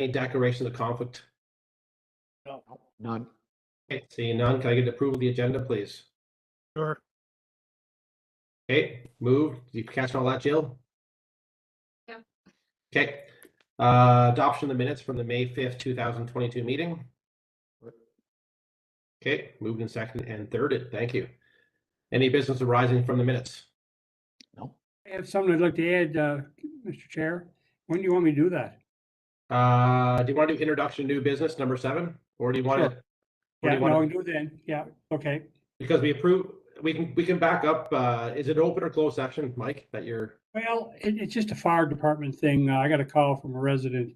Any declaration of conflict? No, none. Okay, seeing none, can I get approval of the agenda, please? Sure. Okay, moved. Did you catch all that, Jill? Yeah. Okay. Adoption of the minutes from the May 5th, 2022 meeting. Okay, moved in second and thirded. Thank you. Any business arising from the minutes? No. I have something I'd like to add, Mr. Chair. When do you want me to do that? Do you want to do introduction to new business number 7, or do you want Sure. to? Yeah, no, I can do it then. Yeah, okay. Because we approve, we can back up. Is it open or closed session, Mike? That you're. Well, it's just a fire department thing. I got a call from a resident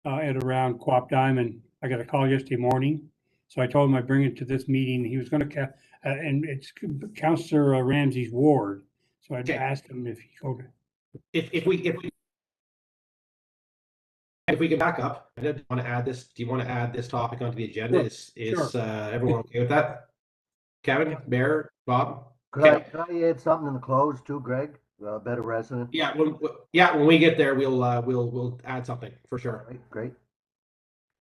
at around Quap Diamond. I got a call yesterday morning. So I told him I'd bring it to this meeting. He was going to, and it's Councillor Ramsey's ward. So I'd Okay. ask him if he could. If we can back up, I don't want to add this. Do you want to add this topic onto the agenda? Sure. Is everyone okay with that? Kevin, Bear, Bob? Could I add something in the close too, Greg? Better resident. Yeah, when we get there, we'll add something for sure. All right, great.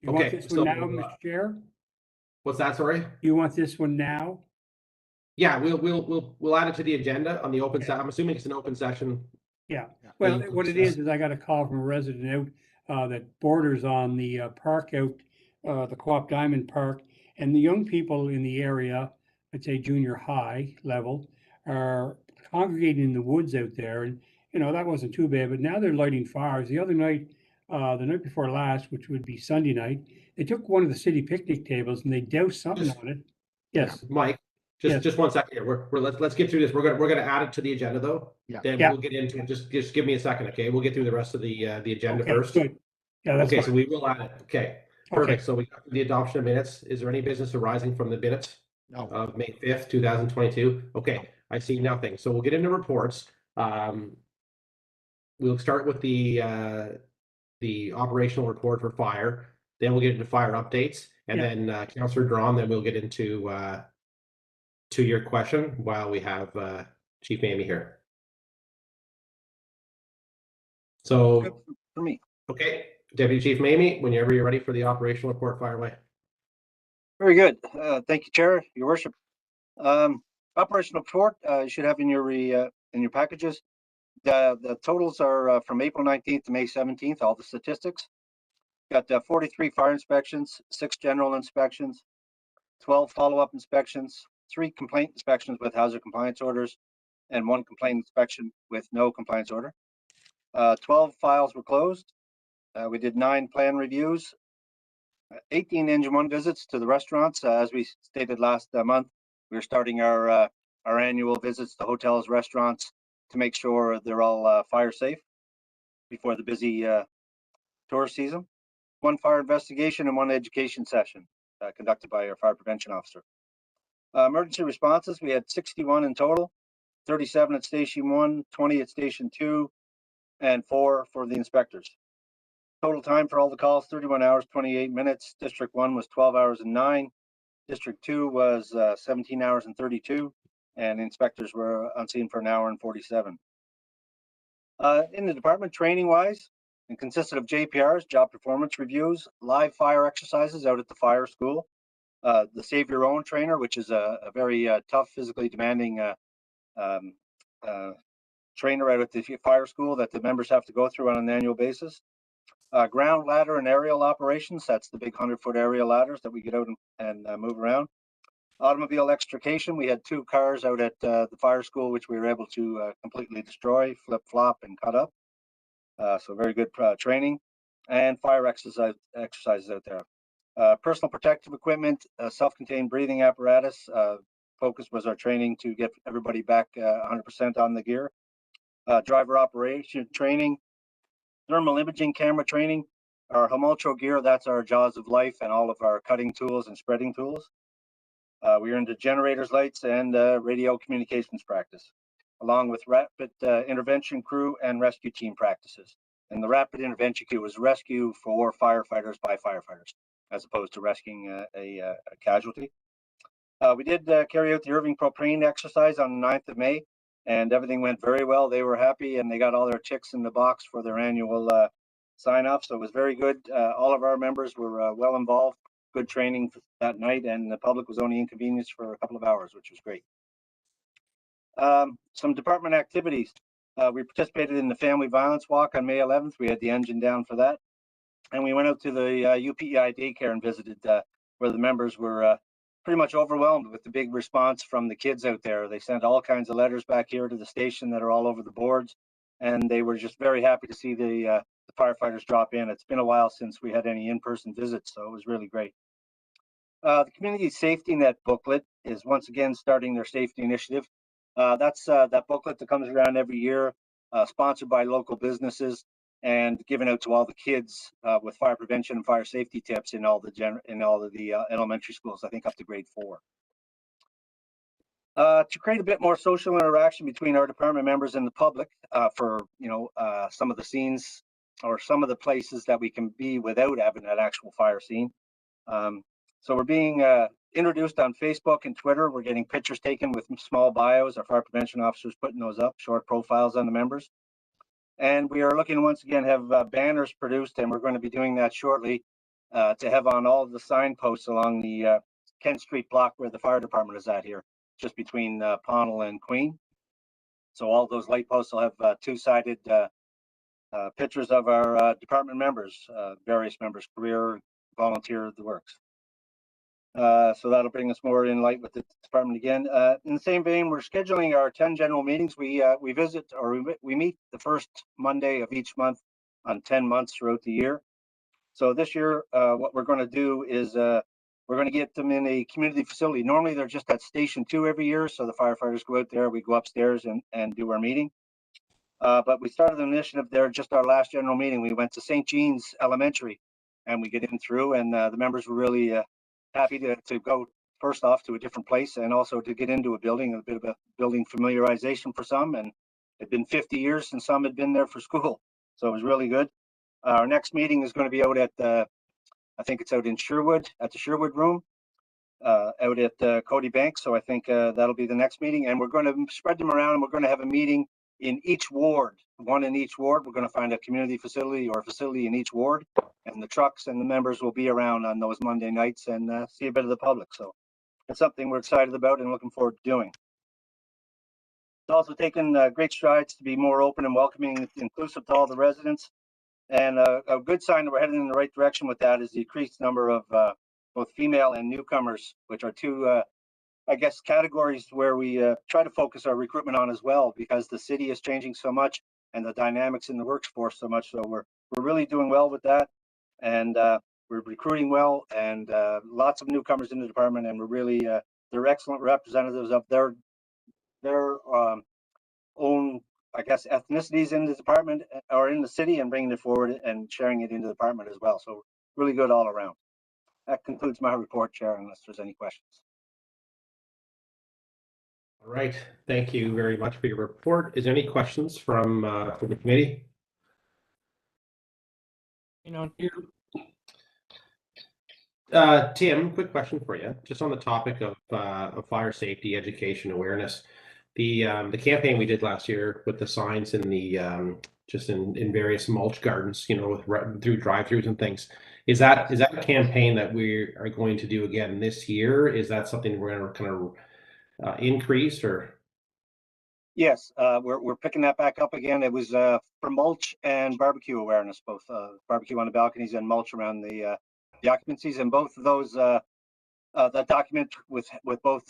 You want Okay, this one so, now, Mr. Chair? What's that? Sorry. You want this one now? Yeah, we'll add it to the agenda on the open Okay. session. I'm assuming it's an open session. Yeah. Well, you what it discuss. is I got a call from a resident out that borders on the park out, the Co-op Diamond Park, and the young people in the area, I'd say junior high level, are congregating in the woods out there, and that wasn't too bad. But now they're lighting fires. The other night, the night before last, which would be Sunday night, they took one of the city picnic tables and they doused something on it. Yes. Mike, just 1 second here. Let's get through this. We're gonna add it to the agenda though. Yeah. Then Yeah. we'll get into it. Just give me a second, okay? We'll get through the rest of the agenda Okay, first. good. Yeah, that's Okay, fine. so we will add it. Okay, Okay. perfect. So we got the adoption of minutes. Is there any business arising from the minutes No. of May 5th, 2022? Okay, I see nothing. So we'll get into reports. We'll start with the operational report for fire. Then we'll get into fire updates, and Yeah. then Councillor Drawn. Then we'll get into to your question while we have Chief Mamie here. So, For me. okay, Deputy Chief Mamie, whenever you're ready for the operational report, fire away. Very good. Thank you, Chair, Your Worship. Operational report you should have in your packages. The totals are from April 19th to May 17th, all the statistics. Got 43 fire inspections, 6 general inspections, 12 follow-up inspections, 3 complaint inspections with hazard compliance orders, and 1 complaint inspection with no compliance order. 12 files were closed. We did 9 plan reviews, 18 Engine 1 visits to the restaurants. As we stated last month, we're starting our annual visits to hotels, restaurants to make sure they're all fire safe before the busy tourist season. 1 fire investigation and 1 education session conducted by our fire prevention officer. Emergency responses, we had 61 in total, 37 at Station 1, 20 at Station 2, and 4 for the inspectors. Total time for all the calls, 31 hours, 28 minutes. District 1 was 12 hours and 9. District 2 was 17 hours and 32. And inspectors were on scene for 1 hour and 47. In the department, training-wise, it consisted of JPRs, job performance reviews, live fire exercises out at the fire school, the Save Your Own trainer, which is a very tough, physically demanding trainer out at the fire school that the members have to go through on an annual basis. Ground ladder and aerial operations, that's the big 100-foot aerial ladders that we get out and move around. Automobile extrication, we had 2 cars out at the fire school, which we were able to completely destroy, flip, flop, and cut up. So very good training. And fire exercises out there. Personal protective equipment, self-contained breathing apparatus. Focus was our training to get everybody back 100% on the gear. Driver operation training. Thermal imaging camera training, our Homoltro gear, that's our jaws of life and all of our cutting tools and spreading tools. We are into generators, lights, and radio communications practice, along with rapid intervention crew and rescue team practices. And the rapid intervention crew was rescue for firefighters by firefighters, as opposed to rescuing a casualty. We did carry out the Irving propane exercise on the 9th of May. And everything went very well. They were happy and they got all their ticks in the box for their annual sign off. So it was very good. All of our members were well involved, good training that night, and the public was only inconvenienced for a couple of hours, which was great. Some department activities. We participated in the Family Violence Walk on May 11th. We had the engine down for that. And we went out to the UPEI daycare and visited where the members were pretty much overwhelmed with the big response from the kids out there. They sent all kinds of letters back here to the station that are all over the boards. And they were just very happy to see the firefighters drop in. It's been a while since we had any in-person visits, so it was really great. The Community Safety Net booklet is once again starting their safety initiative. That's that booklet that comes around every year, sponsored by local businesses and given out to all the kids with fire prevention and fire safety tips in all of the elementary schools, I think up to grade 4. To create a bit more social interaction between our department members and the public for some of the scenes or some of the places that we can be without having an actual fire scene. So we're being introduced on Facebook and Twitter. We're getting pictures taken with small bios. Our fire prevention officers putting those up, short profiles on the members. And we are looking once again have banners produced, and we're going to be doing that shortly to have on all of the signposts along the Kent Street block where the fire department is at here, just between Pownell and Queen. So all those light posts will have two-sided pictures of our department members, various members, career, volunteer, the works. So that'll bring us more in light with the department again. In the same vein, we're scheduling our 10 general meetings. We visit or we meet the first Monday of each month on 10 months throughout the year. So this year, what we're going to do is we're going to get them in a community facility. Normally, they're just at Station 2 every year. So the firefighters go out there, we go upstairs and do our meeting. But we started an initiative there just our last general meeting. We went to St. Jean's Elementary and we get in through, and the members were really happy to go first off to a different place and also to get into a building, a bit of a building familiarization for some. And it'd been 50 years since some had been there for school. So it was really good. Our next meeting is going to be out at I think it's out in Sherwood at the Sherwood room, out at Cody Bank. So I think that'll be the next meeting, and we're going to spread them around, and we're going to have a meeting in each ward, one in each ward. We're going to find a community facility or a facility in each ward, and the trucks and the members will be around on those Monday nights and see a bit of the public. So it's something we're excited about and looking forward to doing. It's also taken great strides to be more open and welcoming, inclusive to all the residents. And a good sign that we're heading in the right direction with that is the increased number of both female and newcomers, which are two, I guess, categories where we try to focus our recruitment on as well, because the city is changing so much and the dynamics in the workforce so much. So we're really doing well with that, and we're recruiting well, and lots of newcomers in the department, and we're really they're excellent representatives of their own, I guess, ethnicities in the department or in the city, and bringing it forward and sharing it into the department as well. So really good all around. That concludes my report, Chair, unless there's any questions. All right, thank you very much for your report. Is there any questions from the committee? Tim, quick question for you, just on the topic of fire safety education awareness. The campaign we did last year with the signs in the just in various mulch gardens, you know, with through drive-throughs and things. Is that a campaign that we are going to do again this year? Is that something we're going to kind of increase or? Yes, we're picking that back up again. It was for mulch and barbecue awareness, both barbecue on the balconies and mulch around the occupancies, and both of those that document with both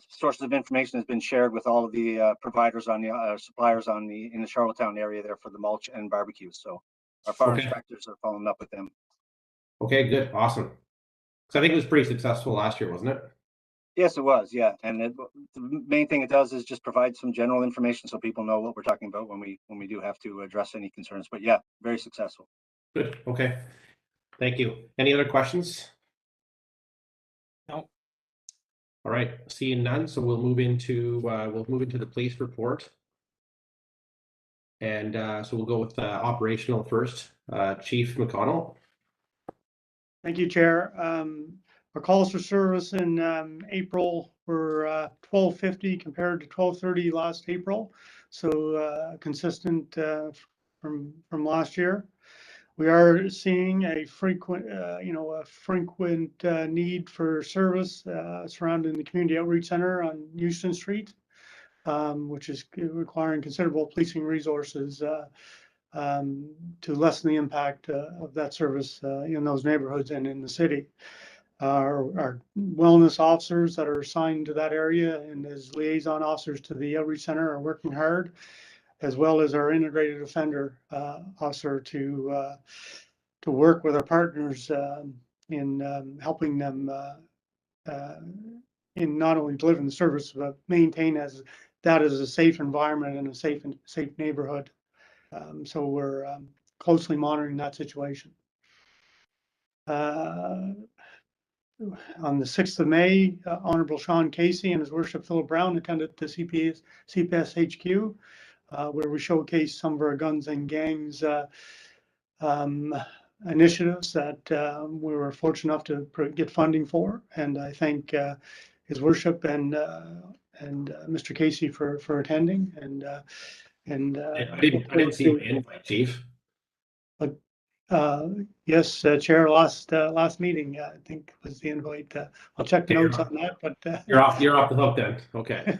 sources of information has been shared with all of the providers on the suppliers in the Charlottetown area there for the mulch and barbecues. So our fire inspectors are following up with them. Okay, good, awesome. So I think it was pretty successful last year, wasn't it? Yes, it was. Yeah, and the main thing it does is just provide some general information so people know what we're talking about when we do have to address any concerns. But yeah, very successful. Good. Okay. Thank you. Any other questions? No. All right. Seeing none, so we'll move into the police report. And so we'll go with operational first. Chief McConnell. Thank you, Chair. Our calls for service in April were 1250 compared to 1230 last April. So consistent from last year. We are seeing a frequent need for service surrounding the Community Outreach Center on Houston Street, which is requiring considerable policing resources to lessen the impact of that service in those neighborhoods and in the city. Our wellness officers that are assigned to that area and as liaison officers to the Outreach Center are working hard, as well as our integrated offender officer to work with our partners in helping them in not only delivering the service, but maintain that as a safe environment and a safe neighborhood. So we're closely monitoring that situation. On the 6th of May, Honorable Sean Casey and His Worship Philip Brown attended the CPS HQ, where we showcased some of our guns and gangs initiatives that we were fortunate enough to get funding for. And I thank His Worship and Mr. Casey for attending. I didn't see my invite, Chief. Yes, Chair, last meeting, I think was the invite. I'll check the notes on that, but You're off the hook then. Okay.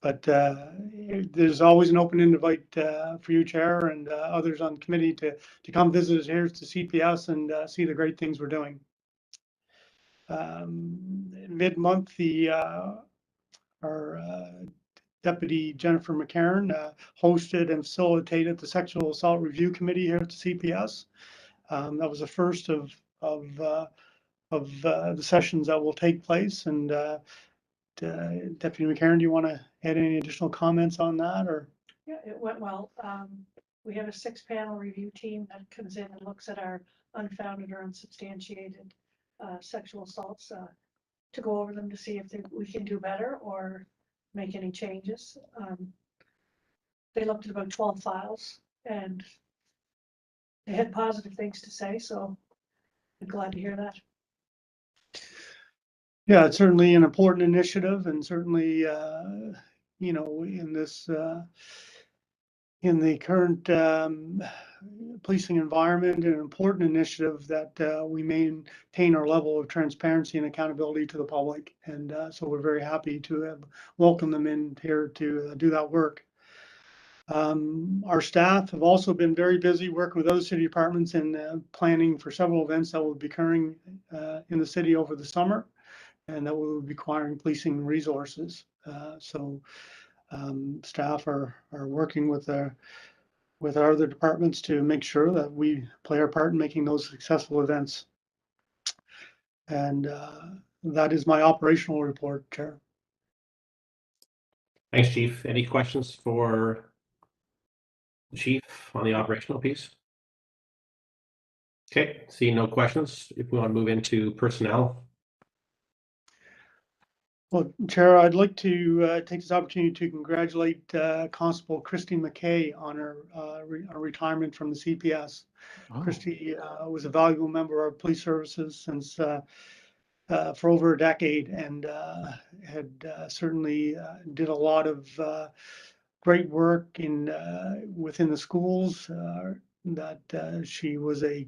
But there's always an open invite for you, Chair, and others on the committee to come visit us here to CPS and see the great things we're doing. Mid-month, our Deputy Jennifer McCarron hosted and facilitated the Sexual Assault Review Committee here at the CPS. That was the first of the sessions that will take place. And Deputy McCarron, do you want to add any additional comments on that, or? Yeah, it went well. We have a 6-panel review team that comes in and looks at our unfounded or unsubstantiated sexual assaults to go over them to see if we can do better or make any changes. They looked at about 12 files and they had positive things to say, so I'm glad to hear that. Yeah, it's certainly an important initiative, and certainly, you know, in this, in the current policing environment, an important initiative that we maintain our level of transparency and accountability to the public. And so we're very happy to have welcomed them in here to do that work. Our staff have also been very busy working with other city departments and planning for several events that will be occurring in the city over the summer, and that will be requiring policing resources. So staff are working with our other departments to make sure that we play our part in making those successful events. And that is my operational report, Chair. Thanks, Chief. Any questions for the Chief on the operational piece? Okay, seeing no questions, if we want to move into personnel. Well, Chair, I'd like to take this opportunity to congratulate Constable Christy McKay on her retirement from the CPS. Oh. Christy was a valuable member of our police services since for over a decade, and had certainly did a lot of great work within the schools. That she was a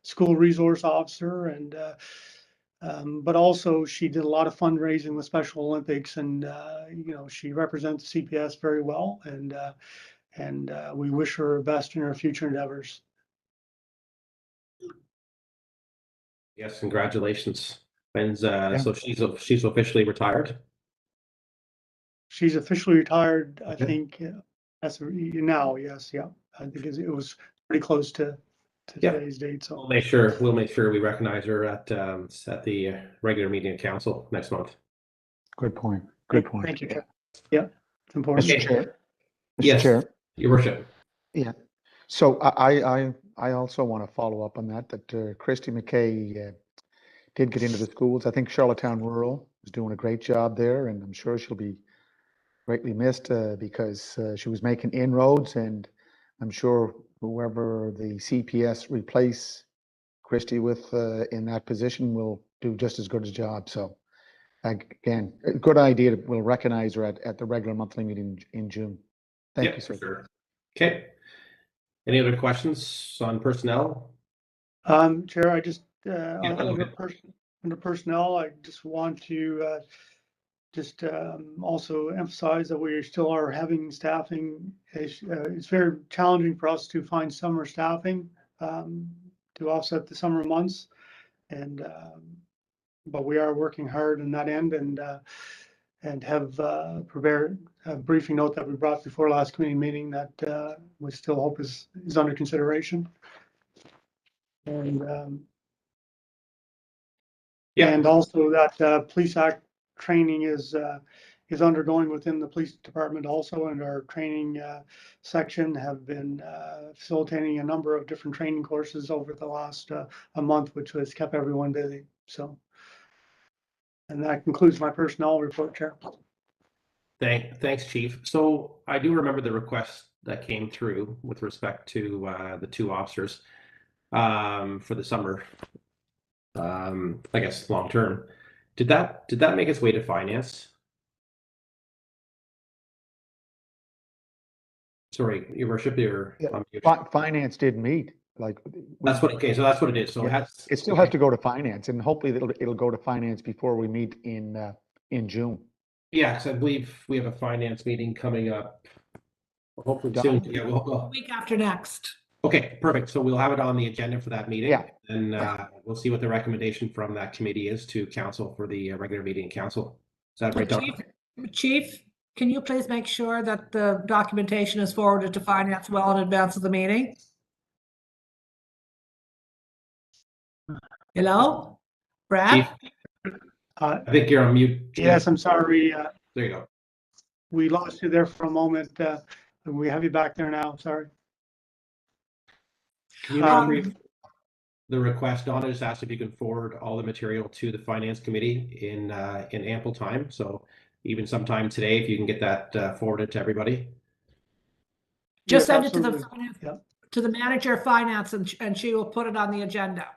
school resource officer, and but also she did a lot of fundraising with Special Olympics, and you know, she represents CPS very well, and we wish her best in her future endeavors. Yes, congratulations. And so she's officially retired. She's officially retired, I think. That's now, yes, yeah. I think it was pretty close to today's date. So we'll make sure we recognize her at the regular meeting of council next month. Good point. Good point. Thank you, Chair. Yeah, it's important. Mr. Chair. Yes, Chair. Your Worship. Yeah. So I also want to follow up on that Christy McKay did get into the schools. I think Charlottetown Rural is doing a great job there, and I'm sure she'll be greatly missed because she was making inroads, and I'm sure whoever the CPS replace Christy with in that position will do just as good a job. So again, a good idea. We'll recognize her at the regular monthly meeting in June. Thank Yep, you, sir. sure. Okay. Any other questions on personnel? Chair, I just, Yeah, go under ahead. under personnel, I just want to, also emphasize that we still are having staffing. It's very challenging for us to find summer staffing, to offset the summer months. And, but we are working hard on that end and have, prepared a briefing note that we brought before last committee meeting that, we still hope is under consideration. And, Yeah. and also that, Police Act training is undergoing within the police department also, and our training, section have been, facilitating a number of different training courses over the last, a month, which has kept everyone busy, so. And that concludes my personnel report, Chair. Thanks, Chief. So I do remember the request that came through with respect to the 2 officers for the summer. I guess long term. Did that make its way to finance? Sorry, Your Worship, you're Yeah. on mute. Finance did meet, like. That's what. Okay, so that's what it is. So Yeah, it has. It still has to go to finance, and hopefully it'll go to finance before we meet in June. Yeah, because I believe we have a finance meeting coming up. Hopefully soon. Done? Yeah, well, Week after next. okay, perfect. So we'll have it on the agenda for that meeting. Yeah. And Yeah. we'll see what the recommendation from that committee is to council for the regular meeting in council. Is that right, Don? Chief, can you please make sure that the documentation is forwarded to finance well in advance of the meeting? Hello? Brad? Chief, I think you're on mute. Yes, I'm sorry, There you go. we lost you there for a moment. We have you back there now, sorry. Can you Um, repeat the request? Donna just asked if you can forward all the material to the finance committee in ample time. So even sometime today, if you can get that forwarded to everybody. Just Yes, send it to the absolutely. finance, Yep. to the manager of finance, and she will put it on the agenda.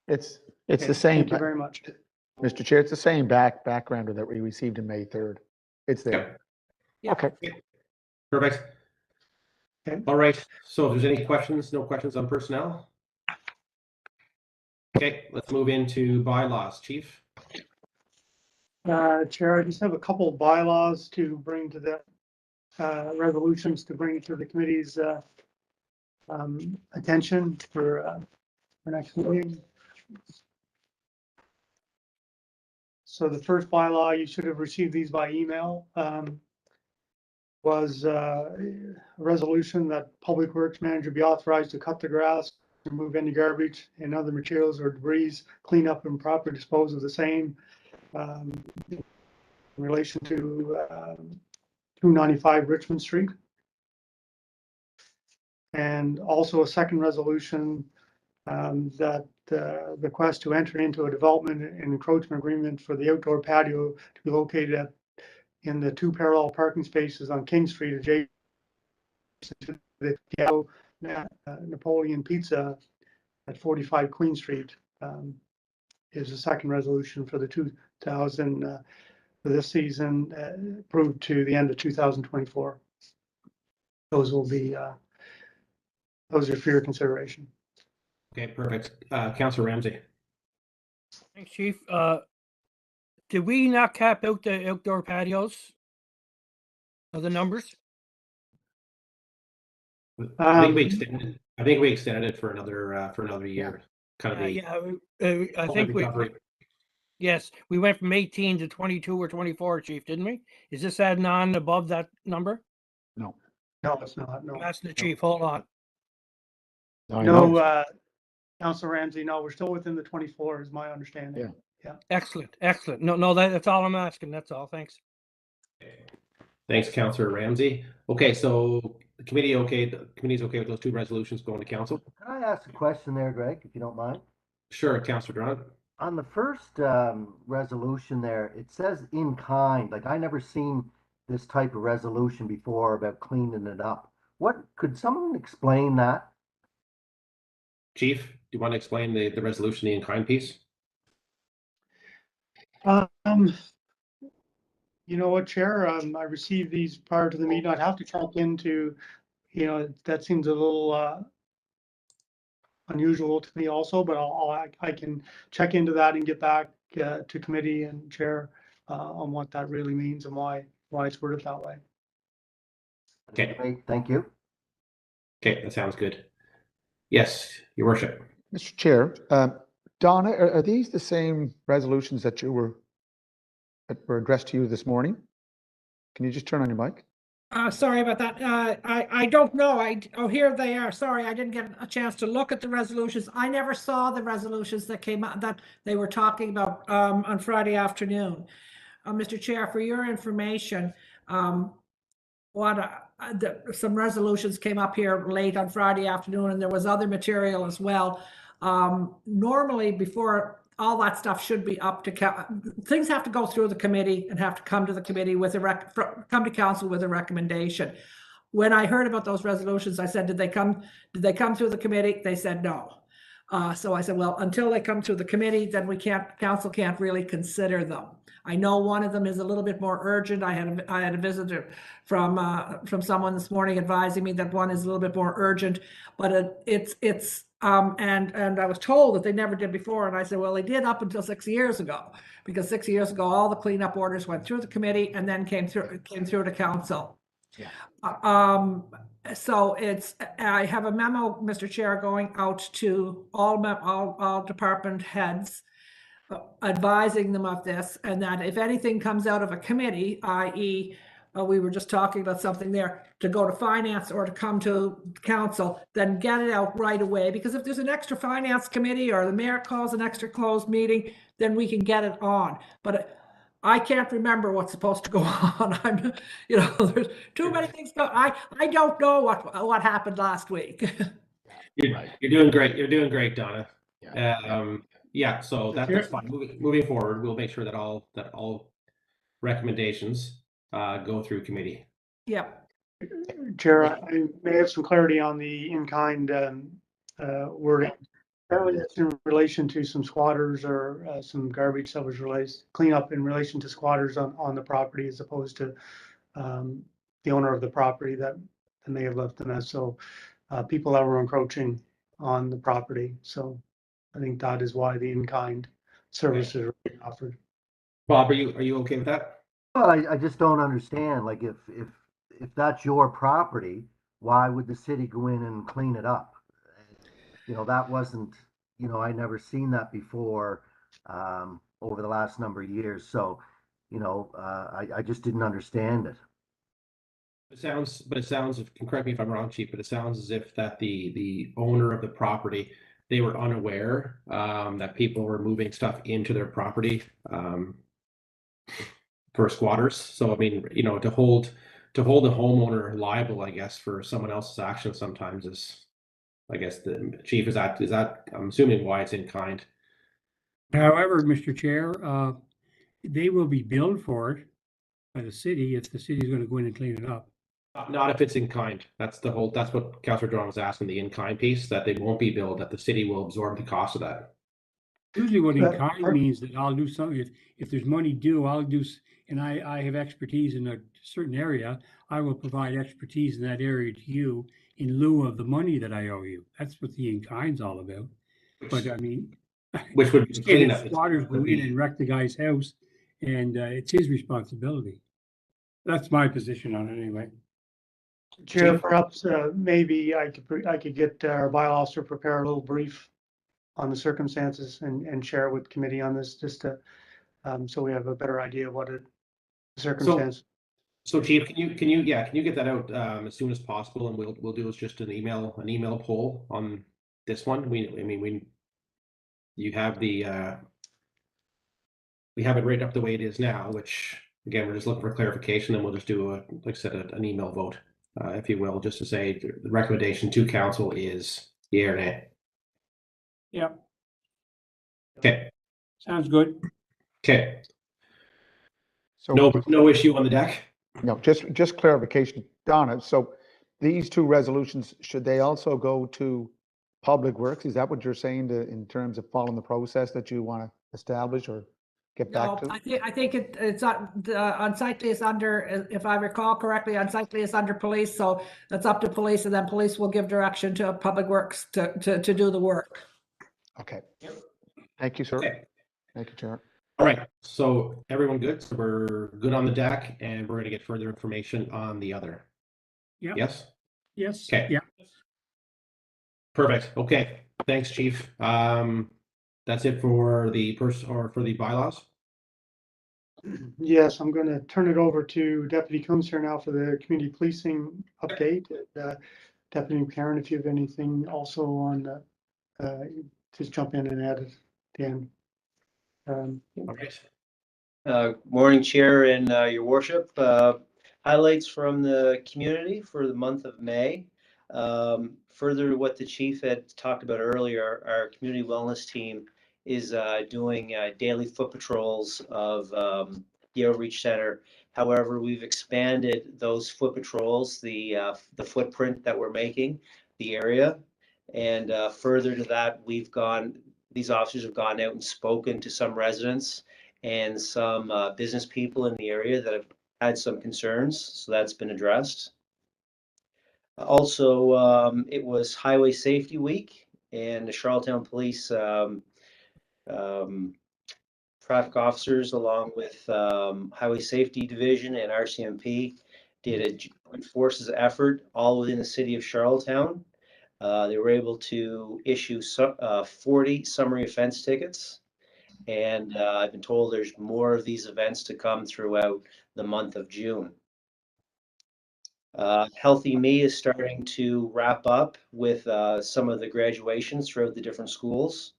It's Okay, the same, Thank you very much. Mr. Chair, it's the same backgrounder that we received in May 3rd. It's there. Yeah. Okay. Perfect. Okay. All right. So if there's any questions, no questions on personnel. Okay, let's move into bylaws, Chief. Chair, I just have a couple of bylaws to bring to the, resolutions to bring to the committee's, attention for next meeting. So the first bylaw, you should have received these by email, was a resolution that Public Works Manager be authorized to cut the grass, remove any garbage and other materials or debris, clean up and proper dispose of the same, in relation to 295 Richmond Street. And also a second resolution that request to enter into a development and encroachment agreement for the outdoor patio to be located in the 2 parallel parking spaces on King Street adjacent to the Napoleon Pizza at 45 Queen Street. Is the second resolution for the 2000 for this season, approved to the end of 2024. Those will be those are for your consideration. Okay, perfect. Councillor Ramsey. Thanks, Chief. Did we not cap out the outdoor patios? Of the numbers? I think we extended it for another year. Kind of I think we, yes, we went from 18 to 22 or 24, Chief, didn't we? Is this adding on above that number? No. No, it's not. No. I'm asking the Chief, hold on. No, Councilor Ramsey, no, we're still within the 24 is my understanding. Yeah. Excellent, excellent. No, that's all I'm asking. That's all. Thanks. Thanks, Councillor Ramsey. Okay, so the committee's okay with those 2 resolutions going to council? Can I ask a question there, Greg, if you don't mind? Sure, Councillor Drummond. On the first resolution there, it says in kind, like I never seen this type of resolution before about cleaning it up. What, could someone explain that? Chief, do you want to explain the resolution, the in-kind piece? You know what, Chair, I received these prior to the meeting. I'd have to check into, that seems a little, unusual to me also, but I can check into that and get back, to committee and chair, on what that really means and why it's worded that way. Okay. Great, thank you. Okay, that sounds good. Yes, Your Worship. Mr. Chair, Donna, are these the same resolutions that were addressed to you this morning? Can you just turn on your mic? Sorry about that. I don't know. Oh, here they are. Sorry, I didn't get a chance to look at the resolutions. I never saw the resolutions that came out that they were talking about on Friday afternoon. Mr. Chair, for your information, some resolutions came up here late on Friday afternoon, and there was other material as well. Normally, before all that stuff should be up to things have to go through the committee and have to come to the committee with come to council with a recommendation. When I heard about those resolutions, I said, did they come through the committee? They said no. So I said, well, until they come through the committee, then council can't really consider them. I know one of them is a little bit more urgent. I had a visitor from someone this morning advising me that one is a little bit more urgent, but and I was told that they never did before. And I said, well, they did up until 6 years ago, because 6 years ago, all the cleanup orders went through the committee and then came through to council. Yeah. So I have a memo, Mr. Chair, going out to all department heads, advising them of this, and that if anything comes out of a committee, i.e. we were just talking about something there, to go to finance or to come to council, then get it out right away. Because if there's an extra finance committee or the mayor calls an extra closed meeting, then we can get it on. But I can't remember what's supposed to go on. There's too many things going. I don't know what happened last week. You're doing great. You're doing great, Donna. Yeah. So that's fine. Moving forward, we'll make sure that all recommendations go through committee. Yeah. Chair, I may have some clarity on the in-kind wording. Apparently that's in relation to some squatters or some garbage that was cleanup in relation to squatters on the property, as opposed to the owner of the property that may have left the mess. So people that were encroaching on the property. So I think that is why the in-kind services are being offered. Bob, are you okay with that? Well, I just don't understand, like, if that's your property, why would the city go in and clean it up? That wasn't, I never seen that before over the last number of years. So, I just didn't understand it. It sounds, and correct me if I'm wrong, Chief, but it sounds as if that the owner of the property, they were unaware that people were moving stuff into their property for squatters. So I mean, to hold the homeowner liable, I guess, for someone else's action sometimes is, I guess, the Chief, is that I'm assuming why it's in kind. However, Mr. Chair, they will be billed for it by the city if the city is going to go in and clean it up. Not if it's in kind. That's what Councillor John was asking, the in kind piece, that they won't be billed, that the city will absorb the cost of that. Usually what in kind means that I'll do something, if there's money due, I'll do, and I have expertise in a certain area, I will provide expertise in that area to you in lieu of the money that I owe you. That's what the in kind's all about. But I mean, which would be cleanup. Squatters go in and wreck the guy's house, and it's his responsibility. That's my position on it anyway. Chair, perhaps maybe I could get our bylaw officer prepare a little brief on the circumstances and share with committee on this, just to so we have a better idea of what the circumstance. So Chief, can you get that out as soon as possible, and we'll do is just an email poll on this one. You have we have it right up the way it is now, which again, we're just looking for clarification, and we'll just do like I said, an email vote, if you will, just to say the recommendation to council is yea or nay. Yeah. Okay. Sounds good. Okay. So No issue on the deck. No, just clarification, Donna. So these two resolutions, should they also go to Public Works? Is that what you're saying in terms of following the process that you want to establish, or get No, back to? I think it's unsightly is under, if I recall correctly, unsightly is under police, so that's up to police, and then police will give direction to Public Works to do the work. Okay. Thank you, sir. Okay. Thank you, Chair. All right. So everyone good? So we're good on the deck, and we're going to get further information on the other. Yeah. Yes. Yes. Okay. Yeah. Perfect. Okay. Thanks, Chief. That's it for the for the bylaws. Yes, I'm going to turn it over to Deputy Coombs here now for the community policing update. Deputy Karen, if you have anything also on, just jump in and add it at the end. All right. Morning, Chair and Your Worship. Highlights from the community for the month of May. Further to what the chief had talked about earlier, our community wellness team is doing daily foot patrols of the outreach center. However, we've expanded those foot patrols, the footprint that we're making, the area, and further to that, these officers have gone out and spoken to some residents and some business people in the area that have had some concerns, so that's been addressed. Also, it was Highway Safety Week, and the Charlottetown Police traffic officers, along with Highway Safety Division and RCMP, did a joint forces effort all within the city of Charlottetown. They were able to issue 40 summary offense tickets. And I've been told there's more of these events to come throughout the month of June. Healthy Me is starting to wrap up with some of the graduations throughout the different schools.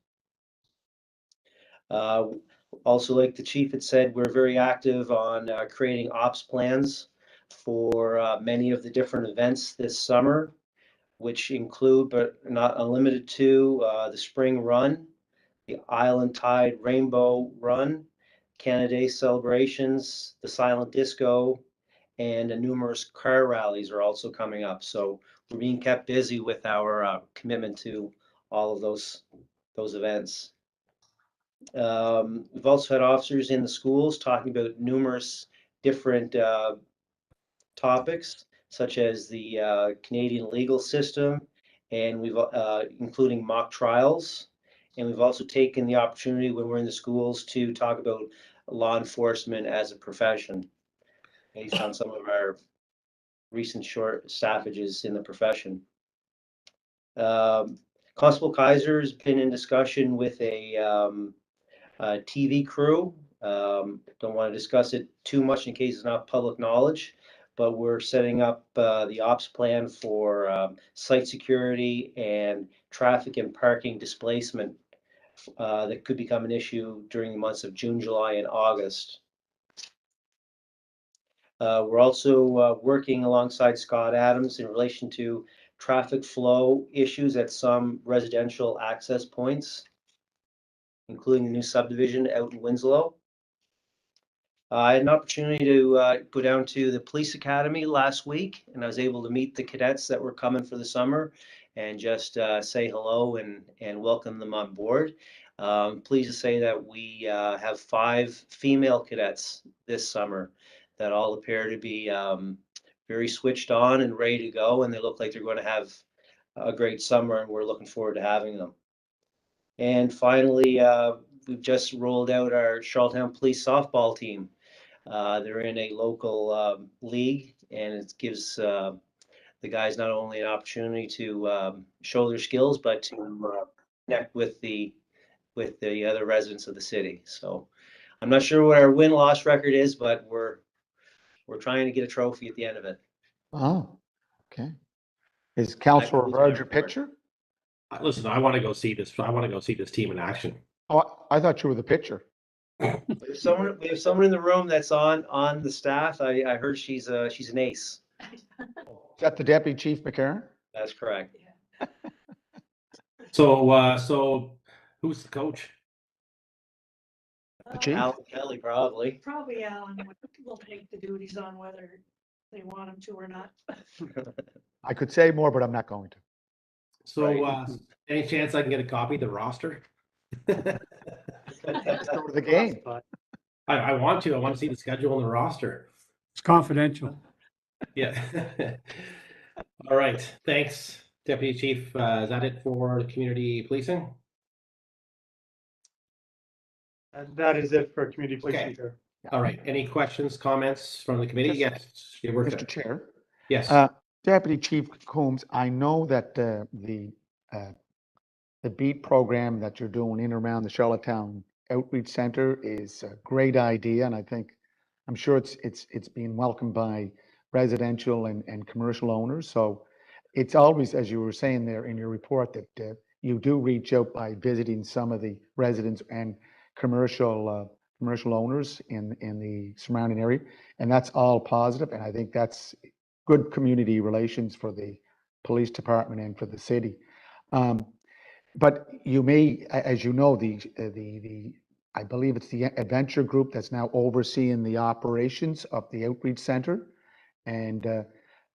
Also, like the chief had said, we're very active on creating ops plans for many of the different events this summer, which include, but not unlimited to, the Spring Run, the Island Tide Rainbow Run, Canada Day celebrations, the Silent Disco, and numerous car rallies are also coming up. So we're being kept busy with our commitment to all of those events. We've also had officers in the schools talking about numerous different topics, such as the Canadian legal system, and we've including mock trials. And we've also taken the opportunity when we're in the schools to talk about law enforcement as a profession, based on some of our recent short staffages in the profession. Constable Kaiser has been in discussion with a TV crew. Don't want to discuss it too much in case it's not public knowledge, but we're setting up the ops plan for site security and traffic and parking displacement that could become an issue during the months of June, July, and August. We're also working alongside Scott Adams in relation to traffic flow issues at some residential access points, including the new subdivision out in Winslow. I had an opportunity to go down to the police academy last week, and I was able to meet the cadets that were coming for the summer and just say hello and welcome them on board. Pleased to say that we have 5 female cadets this summer that all appear to be very switched on and ready to go, and they look like they're going to have a great summer, and we're looking forward to having them. And finally, we've just rolled out our Charlottetown Police softball team. They're in a local league, and it gives the guys not only an opportunity to show their skills, but to connect with the other residents of the city. So I'm not sure what our win-loss record is, but we're trying to get a trophy at the end of it. Oh, okay. Is Councillor Rivard your pitcher? Listen, I want to go see this. I want to go see this team in action. Oh, I thought you were the pitcher. We have someone in the room that's on the staff. I heard she's an ace. Is that the Deputy Chief McCarron? That's correct. So who's the coach? The Chief? Alan Kelly, probably. Probably Alan will take the duties on whether they want him to or not. I could say more, but I'm not going to. So any chance I can get a copy of the roster? Let's go to the game. I want to see the schedule and the roster. It's confidential. Yeah. All right, thanks, Deputy Chief. Is that it for the community policing? That is it for community policing. Okay. Chair. All right, any questions, comments from the committee? Just- Yes, your worship. Mr. Chair. Yes. Deputy Chief Coombs, I know that the BEAT program that you're doing in and around the Charlottetown Outreach Center is a great idea, and I'm sure it's being welcomed by residential and commercial owners. So it's always, as you were saying there in your report, that you do reach out by visiting some of the residents and commercial owners in the surrounding area, and that's all positive. And I think that's good community relations for the police department and for the city. But you may, as you know, I believe it's the Adventure Group that's now overseeing the operations of the outreach center, and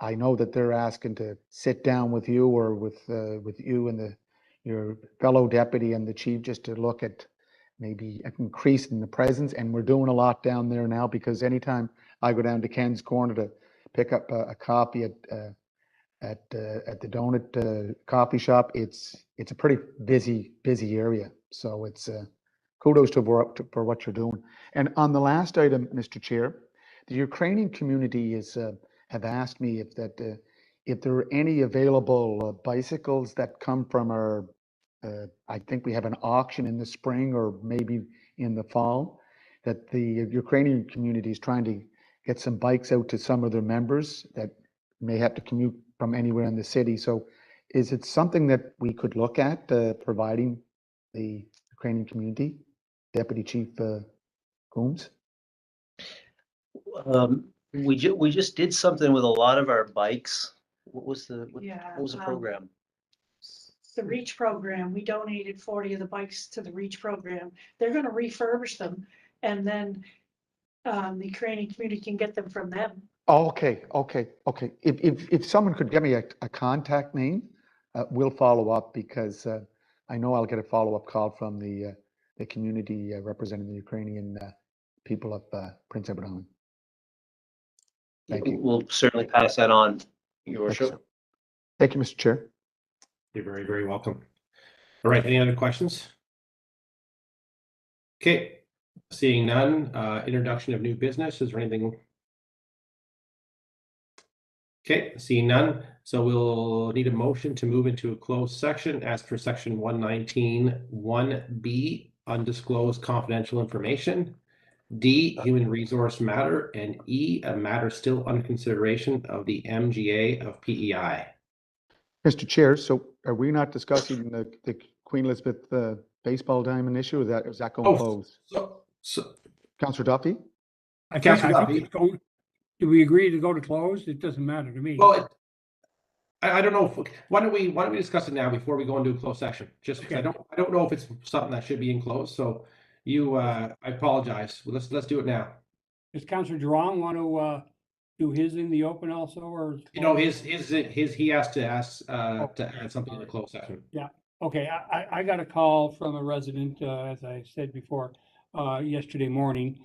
I know that they're asking to sit down with you or with you and your fellow deputy and the chief just to look at maybe increasing the presence. And we're doing a lot down there now, because anytime I go down to Ken's Corner to pick up a coffee at the donut coffee shop, it's a pretty busy area. So it's kudos for what you're doing. And on the last item, Mr. Chair, the Ukrainian community have asked me if there are any available bicycles that come from our. I think we have an auction in the spring or maybe in the fall, that the Ukrainian community is trying to get some bikes out to some of their members that may have to commute from anywhere in the city. So is it something that we could look at providing the Ukrainian community? Deputy Chief Coombs? We just did something with a lot of our bikes. What was the program? The REACH program, we donated 40 of the bikes to the REACH program. They're gonna refurbish them, and then the Ukrainian community can get them from them. Oh, okay. If someone could give me a contact name, we'll follow up, because I know I'll get a follow-up call from the community representing the Ukrainian people of Prince Edward Island. Thank you. We'll certainly pass that on, Your Worship. Thank you, Mr. Chair. You're very, very welcome. All right, any other questions? Okay, seeing none, introduction of new business, is there anything? Okay, seeing none, so we'll need a motion to move into a closed section as per section 119(1)(b), undisclosed confidential information, D, human resource matter, and E, a matter still under consideration of the MGA of PEI. Mr. Chair, so are we not discussing the Queen Elizabeth baseball diamond issue? Is that going closed? So Councillor Duffy? I Councillor think Duffy? it's going, do we agree to go to closed? It doesn't matter to me. Well, I don't know. Why don't we discuss it now before we go into a closed section? Just because Okay. I don't know if it's something that should be in closed. So I apologize. Let's do it now. Does Councillor Jerome want to do his in the open also, or? You know, he has to ask to add something in the closed session. Okay, I got a call from a resident, as I said before, yesterday morning,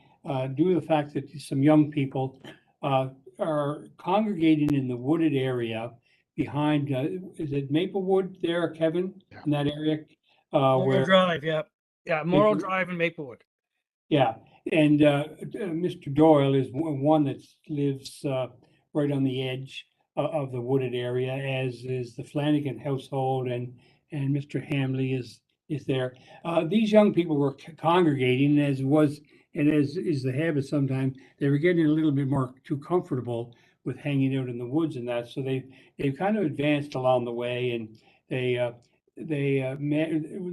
due to the fact that some young people are congregating in the wooded area behind, is it Maplewood there, Kevin? Yeah. In that area? Morrill Where, Drive, yeah. Yeah, Morrill you- Drive and Maplewood. yeah, and Mr. Doyle is one that lives right on the edge of the wooded area, as is the Flanagan household, and Mr. Hamley is there. These young people were congregating, as was and as is the habit sometimes. They were getting a little bit more too comfortable with hanging out in the woods and that, so they've kind of advanced along the way, and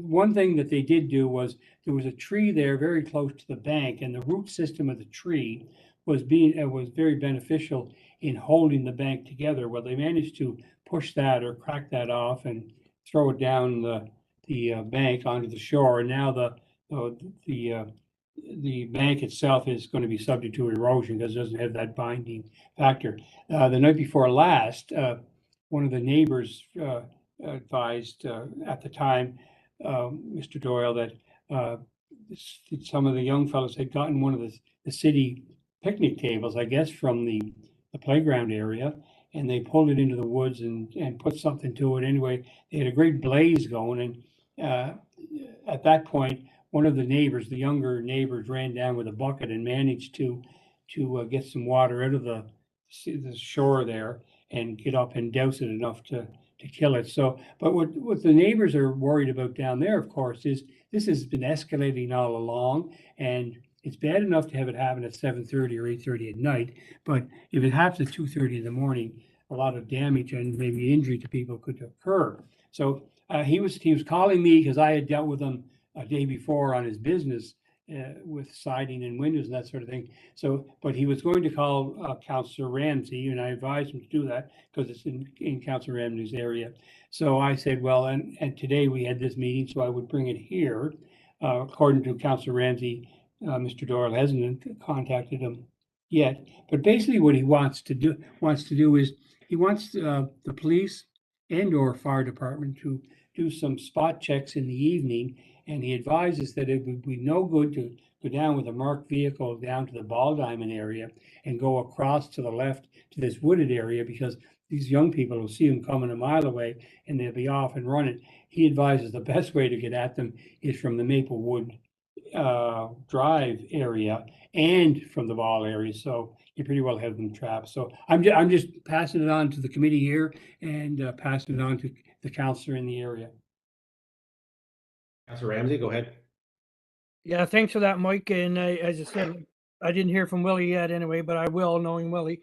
one thing that they did do was there was a tree there very close to the bank, and the root system of the tree was very beneficial in holding the bank together. Well, they managed to push that or crack that off and throw it down the bank onto the shore, and now the bank itself is going to be subject to erosion because it doesn't have that binding factor. The night before last, one of the neighbors advised at the time, Mr. Doyle, that some of the young fellows had gotten one of the city picnic tables, I guess, from the playground area, and they pulled it into the woods and put something to it. Anyway, they had a great blaze going, and at that point, one of the neighbors, the younger neighbors, ran down with a bucket and managed to get some water out of the shore there and get up and douse it enough to kill it. So, but what the neighbors are worried about down there, of course, is this has been escalating all along, and it's bad enough to have it happen at 7:30 or 8:30 at night, but if it happens at 2:30 in the morning, a lot of damage and maybe injury to people could occur. So he was calling me because I had dealt with him a day before on his business with siding and windows and that sort of thing. So, but he was going to call Councillor Ramsey, and I advised him to do that because it's in Councillor Ramsey's area. So I said, well, and today we had this meeting, so I would bring it here. According to Councillor Ramsey, Mr. Doyle hasn't contacted him yet. But basically, what he wants to do is he wants the police and/or fire department to do some spot checks in the evening. And he advises that it would be no good to go down with a marked vehicle down to the Ball Diamond area and go across to the left to this wooded area, because these young people will see them coming a mile away and they'll be off and running. He advises the best way to get at them is from the Maplewood Drive area and from the Ball area. So you pretty well have them trapped. So I'm just passing it on to the committee here and passing it on to the councillor in the area. Councillor Ramsey, go ahead. Yeah, thanks for that, Mike. And as I said, I didn't hear from Willie yet anyway, but I will, knowing Willie.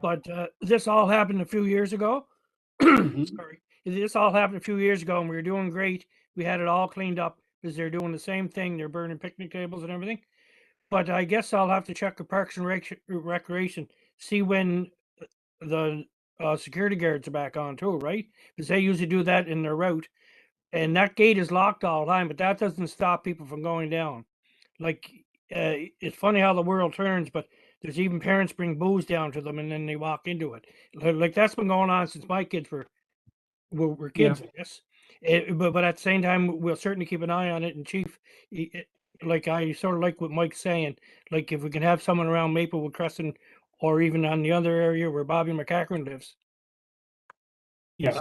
But this all happened a few years ago. Sorry. This all happened a few years ago, and we were doing great. We had it all cleaned up because they're doing the same thing. They're burning picnic tables and everything. But I guess I'll have to check the Parks and Recreation, see when the security guards are back on too, right? Because they usually do that in their route. And that gate is locked all the time, but that doesn't stop people from going down. Like, it's funny how the world turns, but there's even parents bring booze down to them and then they walk into it. Like that's been going on since my kids were kids, I guess. But at the same time, we'll certainly keep an eye on it. And Chief, like I sort of like what Mike's saying, like if we can have someone around Maplewood Crescent or even on the other area where Bobby McCachran lives. Yeah.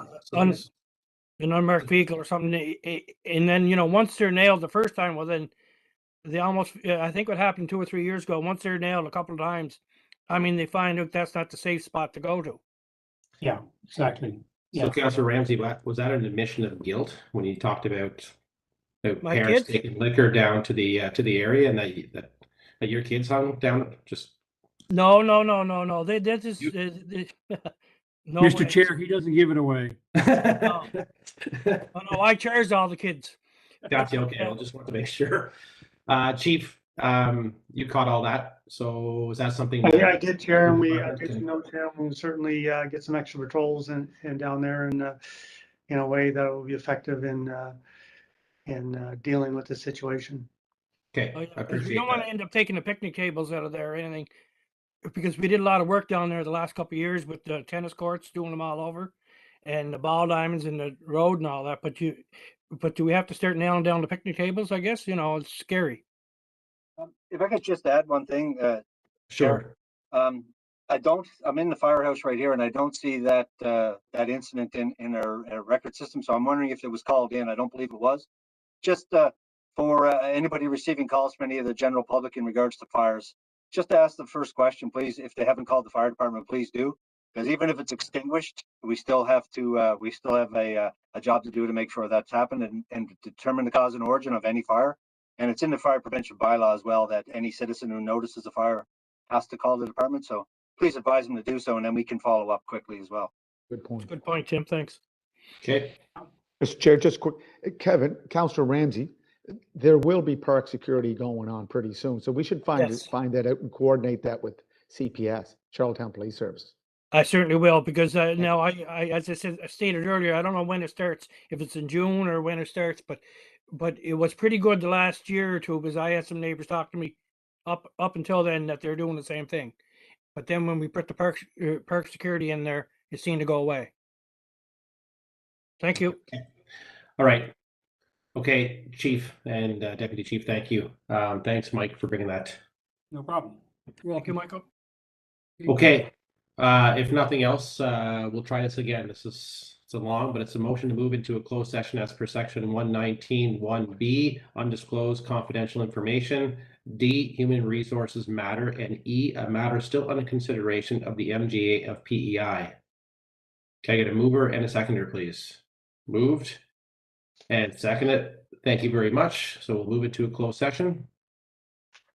An unmarked vehicle or something, and then once they're nailed the first time, well then they almost I think what happened 2 or 3 years ago, once they're nailed a couple of times, I mean they find out that's not the safe spot to go to. Yeah, exactly. So Councillor Ramsey, was that an admission of guilt when you talked about My parents kids? taking liquor down to the area and that your kids hung down just? No. They just no Mr. way. Chair, he doesn't give it away. No. No, I charged all the kids. Gotcha. Okay, I just want to make sure. Chief, you caught all that. So is that something? Yeah, I did, Chair, and we did some notes here. We'll certainly get some extra patrols and down there in a way that will be effective in dealing with the situation. Okay, Oh, yeah, I 'cause we appreciate don't want that. to end up taking the picnic tables out of there or anything, because we did a lot of work down there the last couple of years with the tennis courts, doing them all over, and the ball diamonds and the road and all that. But do we have to start nailing down the picnic tables? I guess it's scary. If I could just add one thing, Sure. I'm in the firehouse right here and I don't see that incident in our record system. So I'm wondering if it was called in. I don't believe it was. Just for anybody receiving calls from any of the general public in regards to fires, just to ask the first question, please. If they haven't called the fire department, please do. Because even if it's extinguished, we still have to, we still have a job to do to make sure that's happened and determine the cause and origin of any fire. And it's in the fire prevention bylaw as well that any citizen who notices a fire has to call the department. So please advise them to do so, and then we can follow up quickly as well. Good point. Good point, Tim. Thanks. Okay. Mr. Chair, just quick, Kevin, Councillor Ramsey, there will be park security going on pretty soon. So we should find that out and coordinate that with CPS, Charlottetown Police Service. I certainly will, because now I as I stated earlier, I don't know when it starts, if it's in June or when it starts, but it was pretty good the last year or two, because I had some neighbors talk to me up until then that they're doing the same thing. But then when we put the park security in there, it seemed to go away. Thank you. All right. Okay, Chief and Deputy Chief, thank you. Thanks, Mike, for bringing that. No problem. You're Thank you, welcome. Michael. Okay, if nothing else, we'll try this again. It's a long, but it's a motion to move into a closed session as per section 119(1)(b), undisclosed confidential information, D, human resources matter, and E, a matter still under consideration of the MGA of PEI. Can I get a mover and a seconder, please? Moved and seconded. Thank you very much. So we'll move it to a closed session.